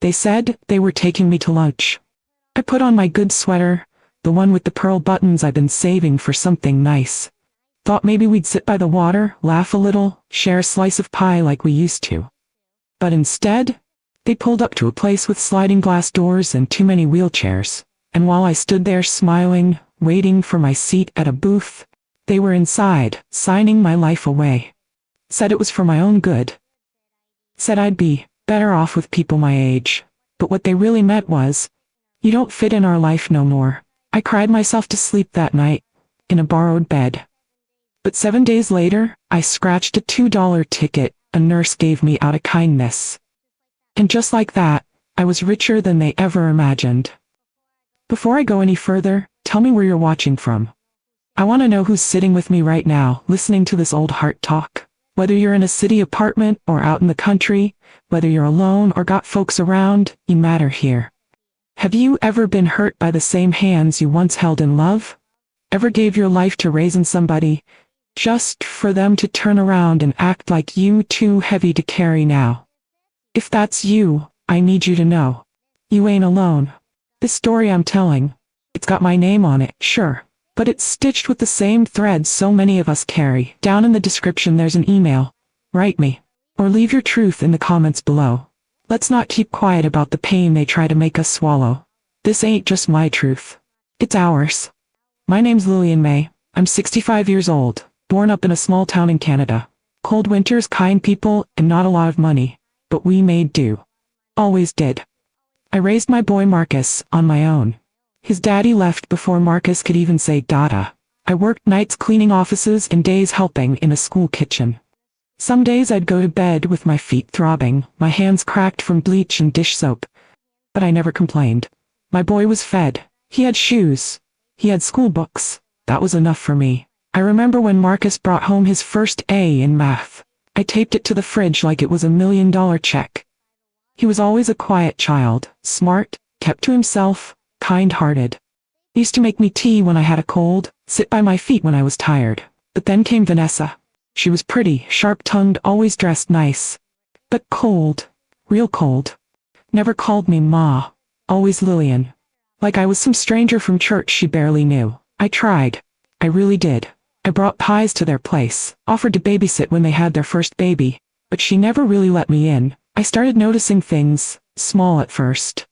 They said they were taking me to lunch. I put on my good sweater, the one with the pearl buttons I've been saving for something nice. Thought maybe we'd sit by the water, laugh a little, share a slice of pie like we used to. But instead, they pulled up to a place with sliding glass doors and too many wheelchairs, and while I stood there smiling, waiting for my seat at a booth, they were inside, signing my life away. Said it was for my own good. Said I'd be better off with people my age, but what they really meant was, you don't fit in our life no more. I cried myself to sleep that night, in a borrowed bed. But 7 days later, I scratched a $2 ticket a nurse gave me out of kindness. And just like that, I was richer than they ever imagined. Before I go any further, tell me where you're watching from. I want to know who's sitting with me right now, listening to this old heart talk. Whether you're in a city apartment or out in the country, whether you're alone or got folks around, you matter here. Have you ever been hurt by the same hands you once held in love? Ever gave your life to raising somebody, just for them to turn around and act like you too heavy to carry now? If that's you, I need you to know. You ain't alone. This story I'm telling, it's got my name on it, sure, but it's stitched with the same threads so many of us carry. Down in the description there's an email. Write me, or leave your truth in the comments below. Let's not keep quiet about the pain they try to make us swallow. This ain't just my truth. It's ours. My name's Lillian May. I'm 65 years old, born up in a small town in Canada. Cold winters, kind people, and not a lot of money. But we made do. Always did. I raised my boy Marcus on my own. His daddy left before Marcus could even say thought.I. I worked nights cleaning offices and days helping in a school kitchen. Some days I'd go to bed with my feet throbbing, my hands cracked from bleach and dish soap. But I never complained. My boy was fed. He had shoes. He had school books. That was enough for me. I remember when Marcus brought home his first A in math. I taped it to the fridge like it was $1 million check. He was always a quiet child, smart, kept to himself, kind-hearted. He used to make me tea when I had a cold, sit by my feet when I was tired. But then came Vanessa. She was pretty, sharp-tongued, always dressed nice. But cold. Real cold. Never called me Ma. Always Lillian. Like I was some stranger from church she barely knew. I tried. I really did. I brought pies to their place, offered to babysit when they had their first baby, but she never really let me in. I started noticing things, small at first.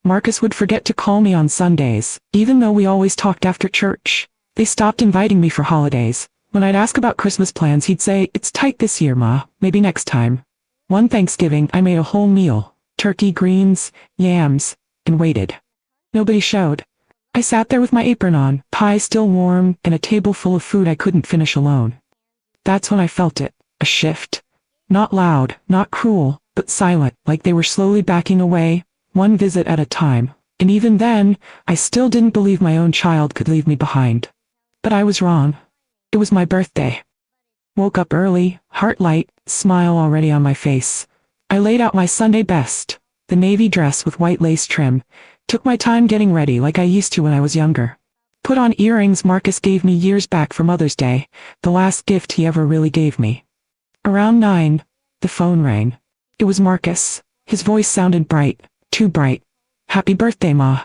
Marcus would forget to call me on Sundays, even though we always talked after church. They stopped inviting me for holidays. When I'd ask about Christmas plans, he'd say, "It's tight this year, Ma, maybe next time." One Thanksgiving, I made a whole meal, turkey, greens, yams, and waited. Nobody showed. I sat there with my apron on, pie still warm, and a table full of food I couldn't finish alone. That's when I felt it, a shift. Not loud, not cruel, but silent, like they were slowly backing away, one visit at a time. And even then, I still didn't believe my own child could leave me behind. But I was wrong. It was my birthday. Woke up early, heart light, smile already on my face. I laid out my Sunday best, the navy dress with white lace trim, took my time getting ready like I used to when I was younger. Put on earrings Marcus gave me years back for Mother's Day, the last gift he ever really gave me. Around 9, the phone rang. It was Marcus. His voice sounded bright, too bright. "Happy birthday, Ma,"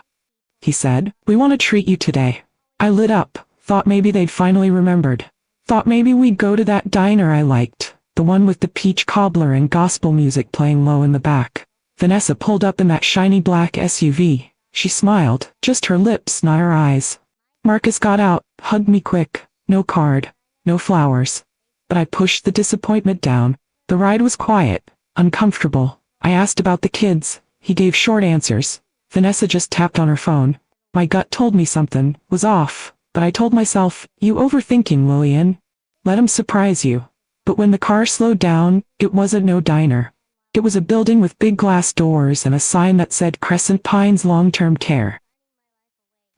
he said. "We want to treat you today." I lit up. Thought maybe they'd finally remembered. Thought maybe we'd go to that diner I liked, the one with the peach cobbler and gospel music playing low in the back. Vanessa pulled up in that shiny black SUV. She smiled, just her lips, not her eyes. Marcus got out, hugged me quick. No card, no flowers. But I pushed the disappointment down. The ride was quiet, uncomfortable. I asked about the kids. He gave short answers. Vanessa just tapped on her phone. My gut told me something was off. But I told myself, "You overthinking, Lillian. Let him surprise you." But when the car slowed down, it wasn't no diner. It was a building with big glass doors and a sign that said Crescent Pines Long-Term Care.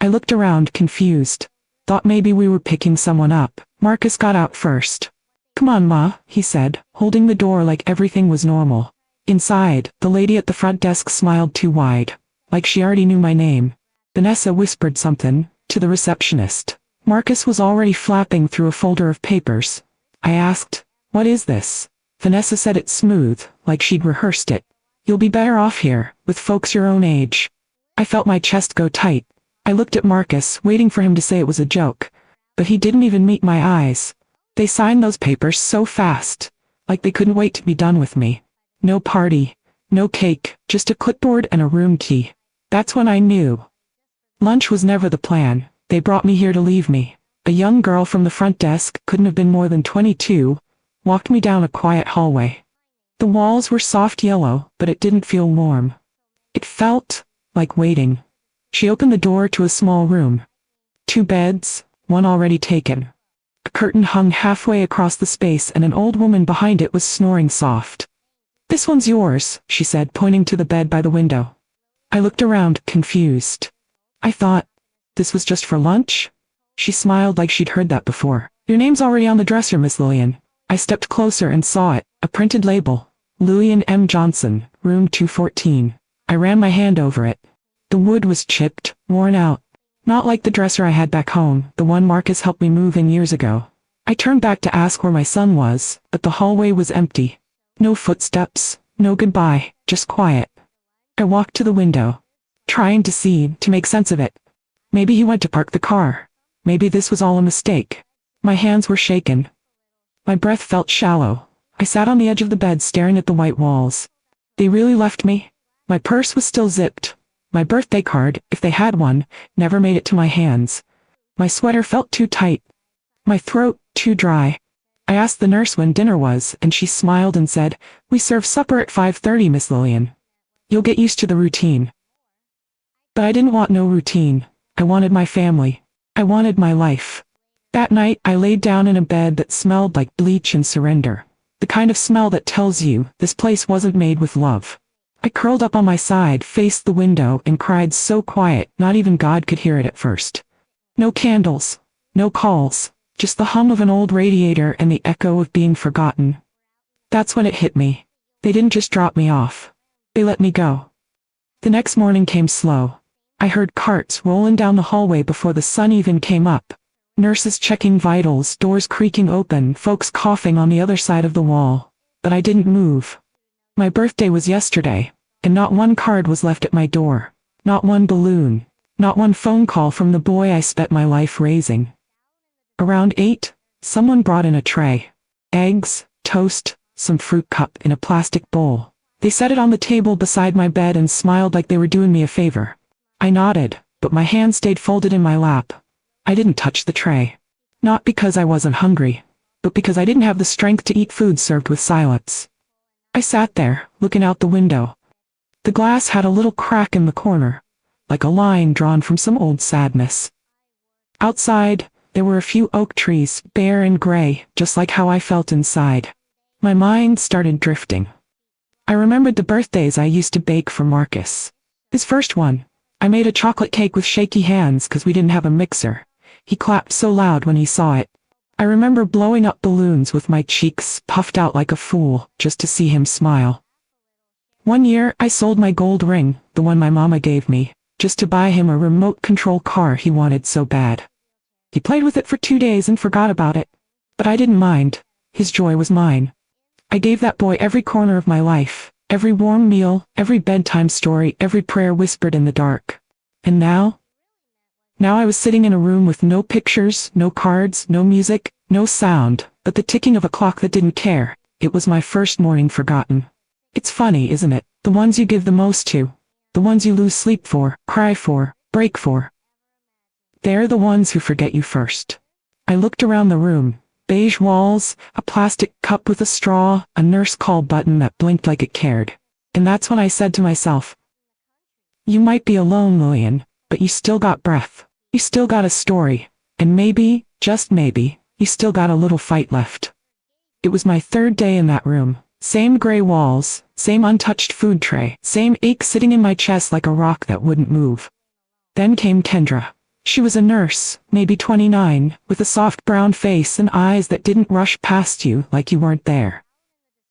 I looked around, confused. Thought maybe we were picking someone up. Marcus got out first. "Come on, Ma," he said, holding the door like everything was normal. Inside, the lady at the front desk smiled too wide, like she already knew my name. Vanessa whispered something to the receptionist. Marcus was already flapping through a folder of papers. I asked, "What is this?" Vanessa said it smooth, like she'd rehearsed it. "You'll be better off here. with folks your own age. I felt my chest go tight. I looked at Marcus, waiting for him to say it was a joke. But he didn't even meet my eyes. They signed those papers so fast, like they couldn't wait to be done with me. No party, no cake, just a clipboard and a room key. That's when I knew. Lunch was never the plan. They brought me here to leave me. A young girl from the front desk, couldn't have been more than 22, walked me down a quiet hallway. The walls were soft yellow, but it didn't feel warm. It felt like waiting. She opened the door to a small room. 2 beds, one already taken. A curtain hung halfway across the space and an old woman behind it was snoring soft. "This one's yours," she said, pointing to the bed by the window. I looked around, confused. I thought, this was just for lunch? She smiled like she'd heard that before. "Your name's already on the dresser, Miss Lillian." I stepped closer and saw it, a printed label. Lillian M. Johnson, room 214. I ran my hand over it. The wood was chipped, worn out. Not like the dresser I had back home, the one Marcus helped me move in years ago. I turned back to ask where my son was, but the hallway was empty. No footsteps, no goodbye, just quiet. I walked to the window, trying to make sense of it. Maybe he went to park the car. Maybe this was all a mistake. My hands were shaken. My breath felt shallow. I sat on the edge of the bed staring at the white walls. They really left me? My purse was still zipped. My birthday card, if they had one, never made it to my hands. My sweater felt too tight. My throat, too dry. I asked the nurse when dinner was, and she smiled and said, "We serve supper at 5:30, Miss Lillian. You'll get used to the routine." But I didn't want no routine. I wanted my family. I wanted my life. That night, I laid down in a bed that smelled like bleach and surrender. The kind of smell that tells you this place wasn't made with love. I curled up on my side, faced the window, and cried so quiet, not even God could hear it at first. No candles, no calls, just the hum of an old radiator and the echo of being forgotten. That's when it hit me. They didn't just drop me off. They let me go. The next morning came slow. I heard carts rolling down the hallway before the sun even came up. Nurses checking vitals, doors creaking open, folks coughing on the other side of the wall. But I didn't move. My birthday was yesterday, and not one card was left at my door. Not one balloon. Not one phone call from the boy I spent my life raising. Around 8, someone brought in a tray. Eggs, toast, some fruit cup in a plastic bowl. They set it on the table beside my bed and smiled like they were doing me a favor. I nodded, but my hand stayed folded in my lap. I didn't touch the tray. Not because I wasn't hungry, but because I didn't have the strength to eat food served with silence. I sat there, looking out the window. The glass had a little crack in the corner, like a line drawn from some old sadness. Outside, there were a few oak trees, bare and gray, just like how I felt inside. My mind started drifting. I remembered the birthdays I used to bake for Marcus. His first one. I made a chocolate cake with shaky hands because we didn't have a mixer. He clapped so loud when he saw it. I remember blowing up balloons with my cheeks puffed out like a fool, just to see him smile. One year, I sold my gold ring, the one my mama gave me, just to buy him a remote control car he wanted so bad. He played with it for 2 days and forgot about it. But I didn't mind. His joy was mine. I gave that boy every corner of my life, every warm meal, every bedtime story, every prayer whispered in the dark. And now? Now I was sitting in a room with no pictures, no cards, no music, no sound, but the ticking of a clock that didn't care. It was my first morning forgotten. It's funny, isn't it? The ones you give the most to. The ones you lose sleep for, cry for, break for. They're the ones who forget you first. I looked around the room. Beige walls, a plastic cup with a straw, a nurse call button that blinked like it cared. And that's when I said to myself, you might be alone, Lillian, but you still got breath. You still got a story. And maybe, just maybe, you still got a little fight left. It was my 3rd day in that room. Same gray walls, same untouched food tray, same ache sitting in my chest like a rock that wouldn't move. Then came Kendra. She was a nurse, maybe 29, with a soft brown face and eyes that didn't rush past you like you weren't there.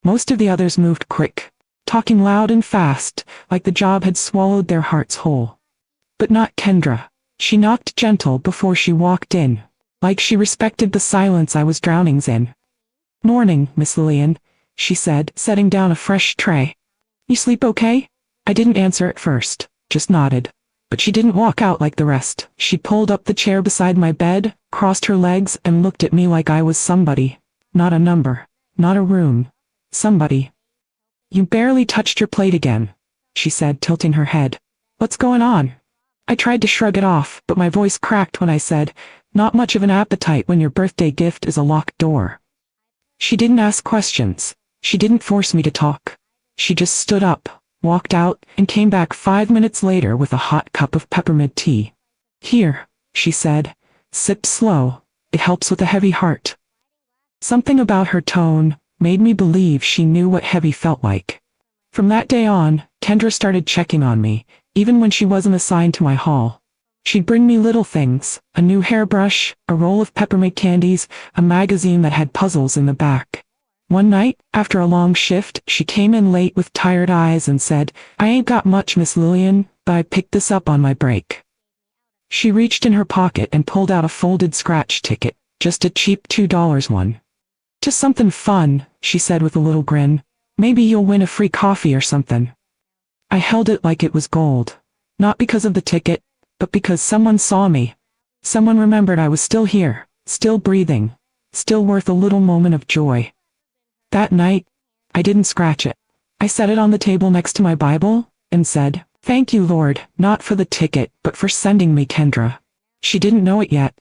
Most of the others moved quick, talking loud and fast, like the job had swallowed their hearts whole. But not Kendra. She knocked gentle before she walked in, like she respected the silence I was drowning in. "Morning, Miss Lillian," she said, setting down a fresh tray. "You sleep okay?" I didn't answer at first, just nodded. But she didn't walk out like the rest. She pulled up the chair beside my bed, crossed her legs, and looked at me like I was somebody. Not a number. Not a room. Somebody. "You barely touched your plate again," she said, tilting her head. "What's going on?" I tried to shrug it off, but my voice cracked when I said, "Not much of an appetite when your birthday gift is a locked door." She didn't ask questions. She didn't force me to talk. She just stood up, walked out, and came back 5 minutes later with a hot cup of peppermint tea. "Here," she said. "Sip slow. It helps with a heavy heart." Something about her tone made me believe she knew what heavy felt like. From that day on, Kendra started checking on me, even when she wasn't assigned to my haul. She'd bring me little things, a new hairbrush, a roll of peppermint candies, a magazine that had puzzles in the back. One night, after a long shift, she came in late with tired eyes and said, "I ain't got much, Miss Lillian, but I picked this up on my break." She reached in her pocket and pulled out a folded scratch ticket, just a cheap $2 one. "Just something fun," she said with a little grin. "Maybe you'll win a free coffee or something." I held it like it was gold. Not because of the ticket, but because someone saw me. Someone remembered I was still here, still breathing, still worth a little moment of joy. That night, I didn't scratch it. I set it on the table next to my Bible, and said, "Thank you, Lord, not for the ticket, but for sending me Kendra." She didn't know it yet,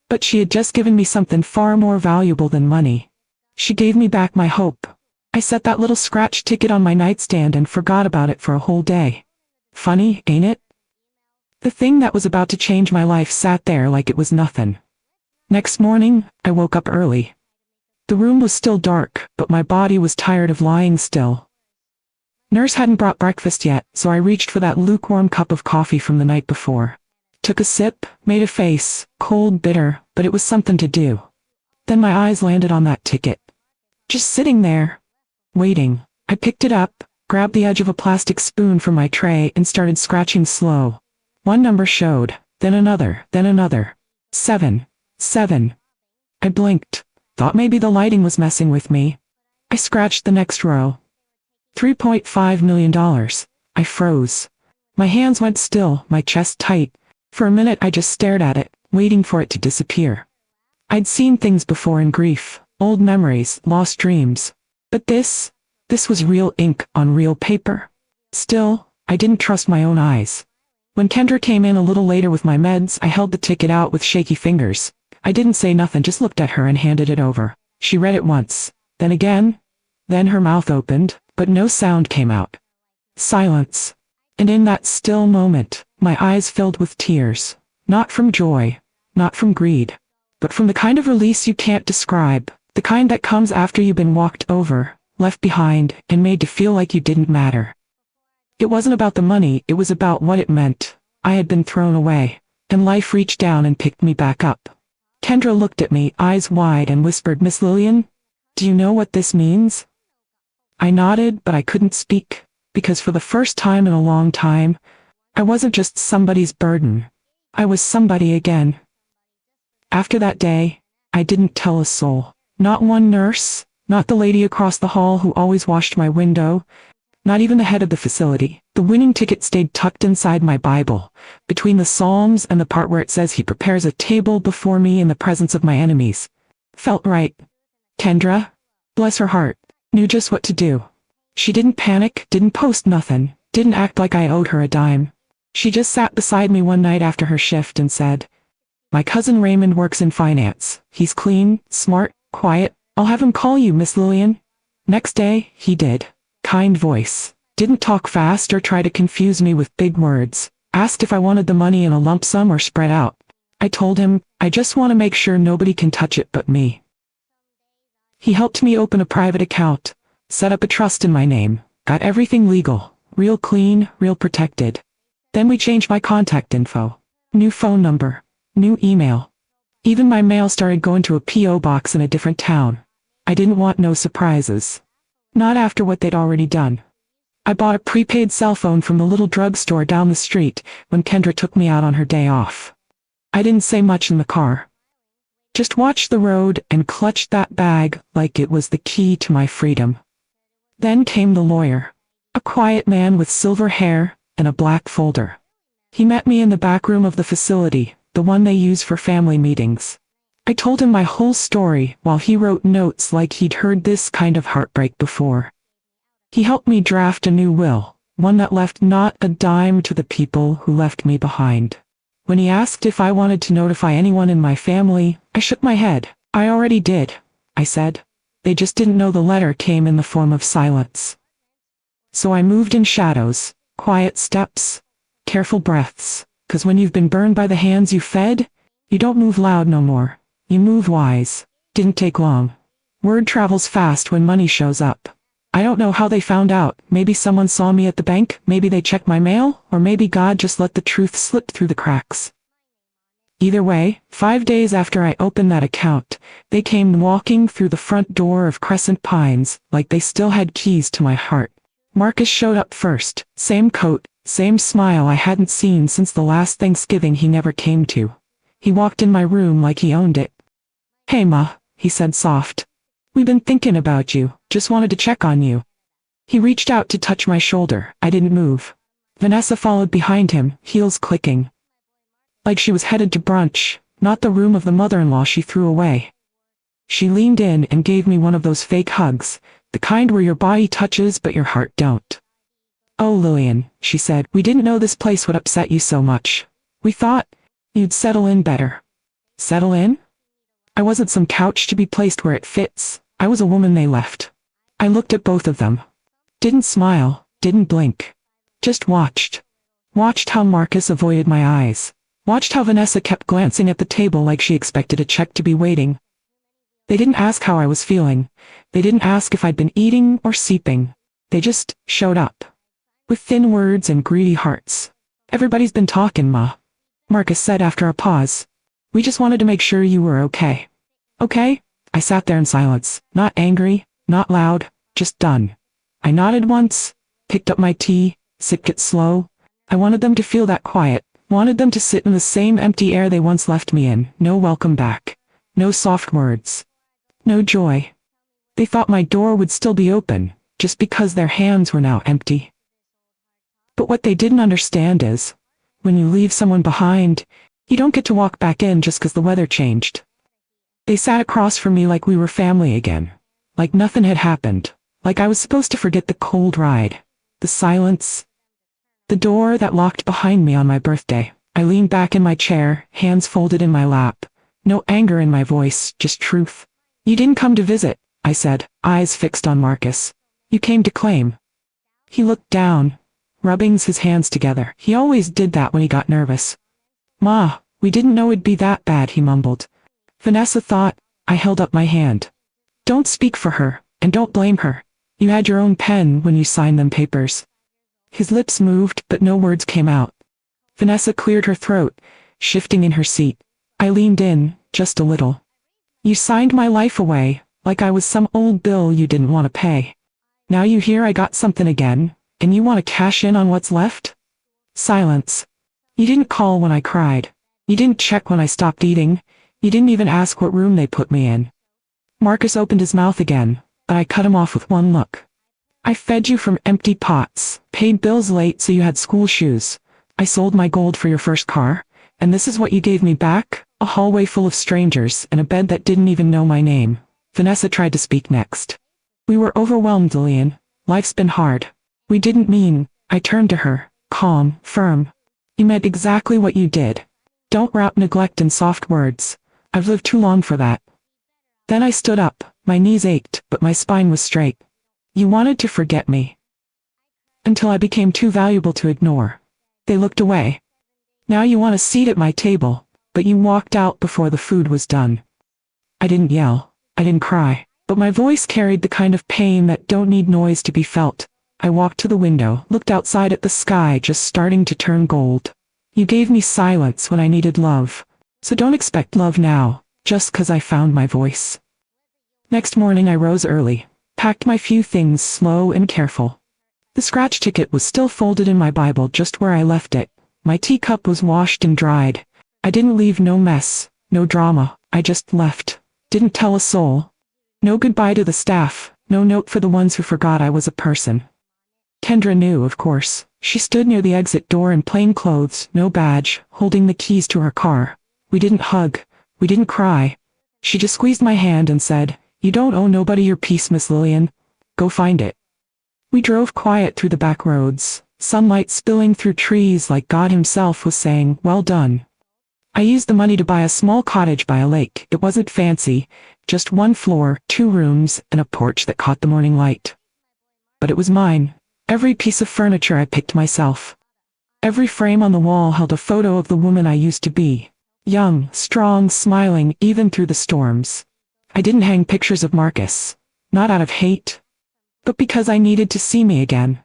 but she had just given me something far more valuable than money. She gave me back my hope. I set that little scratch ticket on my nightstand and forgot about it for a whole day. Funny, ain't it? The thing that was about to change my life sat there like it was nothing. Next morning, I woke up early. The room was still dark, but my body was tired of lying still. Nurse hadn't brought breakfast yet, so I reached for that lukewarm cup of coffee from the night before. Took a sip, made a face, cold, bitter, but it was something to do. Then my eyes landed on that ticket. Just sitting there, waiting. I picked it up, grabbed the edge of a plastic spoon from my tray and started scratching slow. One number showed, then another, then another. 7. 7. I blinked, thought maybe the lighting was messing with me. I scratched the next row. $3.5 million. I froze. My hands went still, my chest tight. For a minute I just stared at it, waiting for it to disappear. I'd seen things before in grief, old memories, lost dreams. But this was real ink on real paper. Still, I didn't trust my own eyes. When Kendra came in a little later with my meds, I held the ticket out with shaky fingers. I didn't say nothing, just looked at her and handed it over. She read it once, then again. Then her mouth opened, but no sound came out. Silence. And in that still moment, my eyes filled with tears. Not from joy, not from greed, but from the kind of release you can't describe, the kind that comes after you've been walked over, left behind, and made to feel like you didn't matter. It wasn't about the money, it was about what it meant. I had been thrown away, and life reached down and picked me back up. Kendra looked at me, eyes wide, and whispered, "Miss Lillian, do you know what this means?" I nodded, but I couldn't speak, because for the first time in a long time, I wasn't just somebody's burden. I was somebody again. After that day, I didn't tell a soul. Not one nurse, not the lady across the hall who always washed my window, not even the head of the facility. The winning ticket stayed tucked inside my Bible, between the Psalms and the part where it says he prepares a table before me in the presence of my enemies. Felt right. Kendra, bless her heart, knew just what to do. She didn't panic, didn't post nothing, didn't act like I owed her a dime. She just sat beside me one night after her shift and said, "My cousin Raymond works in finance. He's clean, smart, quiet. I'll have him call you, Miss Lillian." Next day, he did. Kind voice. Didn't talk fast or try to confuse me with big words. Asked if I wanted the money in a lump sum or spread out. I told him, "I just want to make sure nobody can touch it but me." He helped me open a private account, set up a trust in my name, got everything legal, real clean, real protected. Then we changed my contact info. New phone number, new email. Even my mail started going to a P.O. box in a different town. I didn't want no surprises. Not after what they'd already done. I bought a prepaid cell phone from the little drugstore down the street when Kendra took me out on her day off. I didn't say much in the car. Just watched the road and clutched that bag like it was the key to my freedom. Then came the lawyer. A quiet man with silver hair and a black folder. He met me in the back room of the facility, the one they use for family meetings. I told him my whole story while he wrote notes like he'd heard this kind of heartbreak before. He helped me draft a new will, one that left not a dime to the people who left me behind. When he asked if I wanted to notify anyone in my family, I shook my head. I already did, I said. They just didn't know the letter came in the form of silence. So I moved in shadows, quiet steps, careful breaths, 'cause when you've been burned by the hands you fed, you don't move loud no more. You move wise. Didn't take long. Word travels fast when money shows up. I don't know how they found out. Maybe someone saw me at the bank, maybe they checked my mail, or maybe God just let the truth slip through the cracks. Either way, 5 days after I opened that account, they came walking through the front door of Crescent Pines like they still had keys to my heart. Marcus showed up first, same coat, same smile I hadn't seen since the last Thanksgiving he never came to. He walked in my room like he owned it. "Hey Ma," he said soft. "We've been thinking about you, just wanted to check on you." He reached out to touch my shoulder. I didn't move. Vanessa followed behind him, heels clicking. Like she was headed to brunch, not the room of the mother-in-law she threw away. She leaned in and gave me one of those fake hugs, the kind where your body touches but your heart don't. "Oh Lillian," she said, "we didn't know this place would upset you so much. We thought you'd settle in better." Settle in? I wasn't some couch to be placed where it fits. I was a woman they left. I looked at both of them. Didn't smile, didn't blink. Just watched. Watched how Marcus avoided my eyes. Watched how Vanessa kept glancing at the table like she expected a check to be waiting. They didn't ask how I was feeling. They didn't ask if I'd been eating or sleeping. They just showed up. With thin words and greedy hearts. "Everybody's been talking, Ma," Marcus said after a pause. "We just wanted to make sure you were okay." "Okay?" I sat there in silence, not angry, not loud, just done. I nodded once, picked up my tea, sipped it slow. I wanted them to feel that quiet, wanted them to sit in the same empty air they once left me in. No welcome back. No soft words. No joy. They thought my door would still be open, just because their hands were now empty. But what they didn't understand is, when you leave someone behind, you don't get to walk back in just 'cause the weather changed. They sat across from me like we were family again. Like nothing had happened. Like I was supposed to forget the cold ride. The silence. The door that locked behind me on my birthday. I leaned back in my chair, hands folded in my lap. No anger in my voice, just truth. "You didn't come to visit," I said, eyes fixed on Marcus. "You came to claim." He looked down, rubbing his hands together. He always did that when he got nervous. "Ma, we didn't know it'd be that bad," he mumbled. "Vanessa thought," I held up my hand. "Don't speak for her, and don't blame her. You had your own pen when you signed them papers." His lips moved, but no words came out. Vanessa cleared her throat, shifting in her seat. I leaned in, just a little. "You signed my life away, like I was some old bill you didn't want to pay. Now you hear I got something again, and you want to cash in on what's left?" Silence. "You didn't call when I cried. You didn't check when I stopped eating. You didn't even ask what room they put me in." Marcus opened his mouth again, but I cut him off with one look. "I fed you from empty pots, paid bills late so you had school shoes. I sold my gold for your first car, and this is what you gave me back? A hallway full of strangers and a bed that didn't even know my name." Vanessa tried to speak next. "We were overwhelmed, Lillian. Life's been hard. We didn't mean." I turned to her, calm, firm. "You meant exactly what you did. Don't wrap neglect in soft words. I've lived too long for that." Then I stood up. My knees ached, but my spine was straight. "You wanted to forget me. Until I became too valuable to ignore." They looked away. "Now you want a seat at my table, but you walked out before the food was done." I didn't yell. I didn't cry. But my voice carried the kind of pain that don't need noise to be felt. I walked to the window, looked outside at the sky just starting to turn gold. "You gave me silence when I needed love. So don't expect love now, just 'cause I found my voice." Next morning I rose early, packed my few things slow and careful. The scratch ticket was still folded in my Bible just where I left it. My teacup was washed and dried. I didn't leave no mess, no drama. I just left. Didn't tell a soul. No goodbye to the staff, no note for the ones who forgot I was a person. Kendra knew, of course. She stood near the exit door in plain clothes, no badge, holding the keys to her car. We didn't hug. We didn't cry. She just squeezed my hand and said, "You don't owe nobody your peace, Miss Lillian. Go find it." We drove quiet through the back roads, sunlight spilling through trees like God himself was saying, "Well done." I used the money to buy a small cottage by a lake. It wasn't fancy, just 1 floor, 2 rooms, and a porch that caught the morning light. But it was mine. Every piece of furniture I picked myself. Every frame on the wall held a photo of the woman I used to be. Young, strong, smiling, even through the storms. I didn't hang pictures of Marcus. Not out of hate, but because I needed to see me again.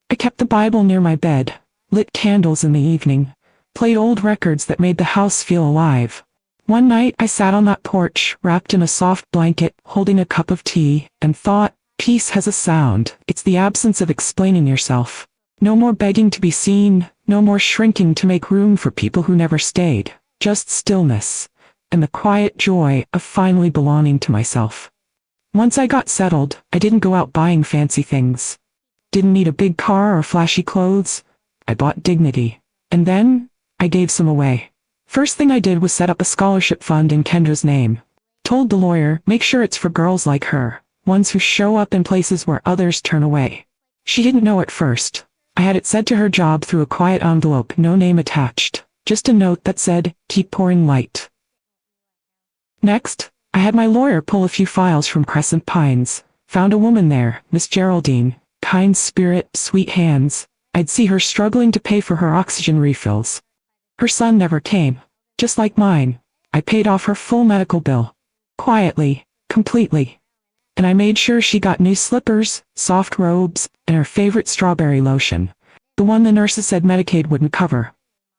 I kept the Bible near my bed, lit candles in the evening, played old records that made the house feel alive. One night I sat on that porch, wrapped in a soft blanket, holding a cup of tea, and thought, peace has a sound. It's the absence of explaining yourself. No more begging to be seen, no more shrinking to make room for people who never stayed. Just stillness, and the quiet joy of finally belonging to myself. Once I got settled, I didn't go out buying fancy things. Didn't need a big car or flashy clothes. I bought dignity. And then, I gave some away. First thing I did was set up a scholarship fund in Kendra's name. Told the lawyer, make sure it's for girls like her, ones who show up in places where others turn away. She didn't know at first. I had it sent to her job through a quiet envelope, no name attached. Just a note that said, keep pouring light. Next, I had my lawyer pull a few files from Crescent Pines. Found a woman there, Miss Geraldine. Kind spirit, sweet hands. I'd see her struggling to pay for her oxygen refills. Her son never came. Just like mine. I paid off her full medical bill. Quietly, completely. And I made sure she got new slippers, soft robes, and her favorite strawberry lotion. The one the nurses said Medicaid wouldn't cover.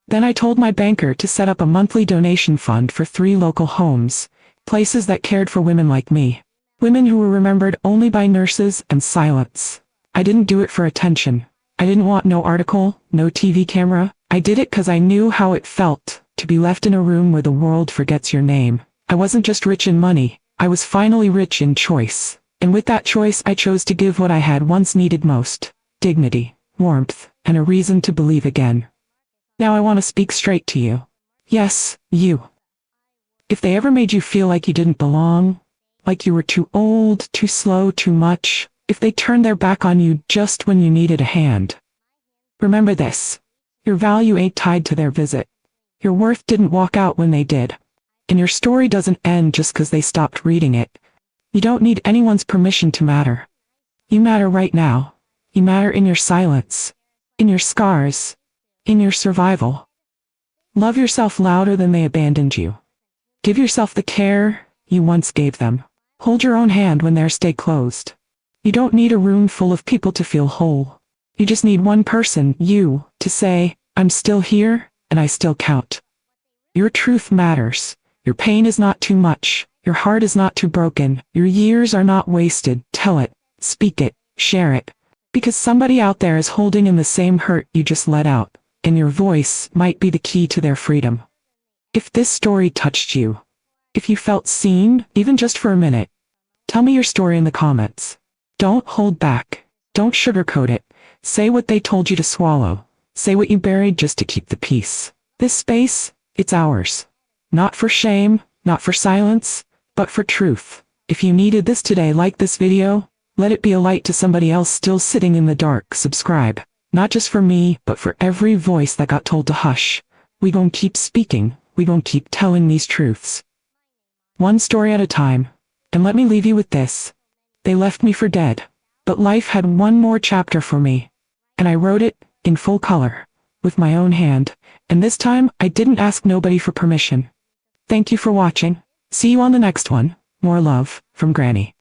Then I told my banker to set up a monthly donation fund for 3 local homes. Places that cared for women like me. Women who were remembered only by nurses and silence. I didn't do it for attention. I didn't want no article, no TV camera. I did it because I knew how it felt to be left in a room where the world forgets your name. I wasn't just rich in money. I was finally rich in choice. And with that choice I chose to give what I had once needed most. Dignity, warmth, and a reason to believe again. Now I want to speak straight to you. Yes, you. If they ever made you feel like you didn't belong, like you were too old, too slow, too much, if they turned their back on you just when you needed a hand, remember this. Your value ain't tied to their visit. Your worth didn't walk out when they did. And your story doesn't end just because they stopped reading it. You don't need anyone's permission to matter. You matter right now. You matter in your silence, in your scars, in your survival. Love yourself louder than they abandoned you. Give yourself the care you once gave them. Hold your own hand when theirs stay closed. You don't need a room full of people to feel whole. You just need one person, you, to say, I'm still here, and I still count. Your truth matters. Your pain is not too much. Your heart is not too broken. Your years are not wasted. Tell it, speak it, share it. Because somebody out there is holding in the same hurt you just let out, and your voice might be the key to their freedom. If this story touched you, if you felt seen, even just for a minute, tell me your story in the comments. Don't hold back. Don't sugarcoat it. Say what they told you to swallow. Say what you buried just to keep the peace. This space, it's ours. Not for shame, not for silence, but for truth. If you needed this today, like this video, let it be a light to somebody else still sitting in the dark. Subscribe. Not just for me, but for every voice that got told to hush. We gon' keep speaking. We gon' keep telling these truths. One story at a time. And let me leave you with this. They left me for dead. But life had one more chapter for me. And I wrote it, in full color, with my own hand. And this time, I didn't ask nobody for permission. Thank you for watching. See you on the next one. More love, from Granny.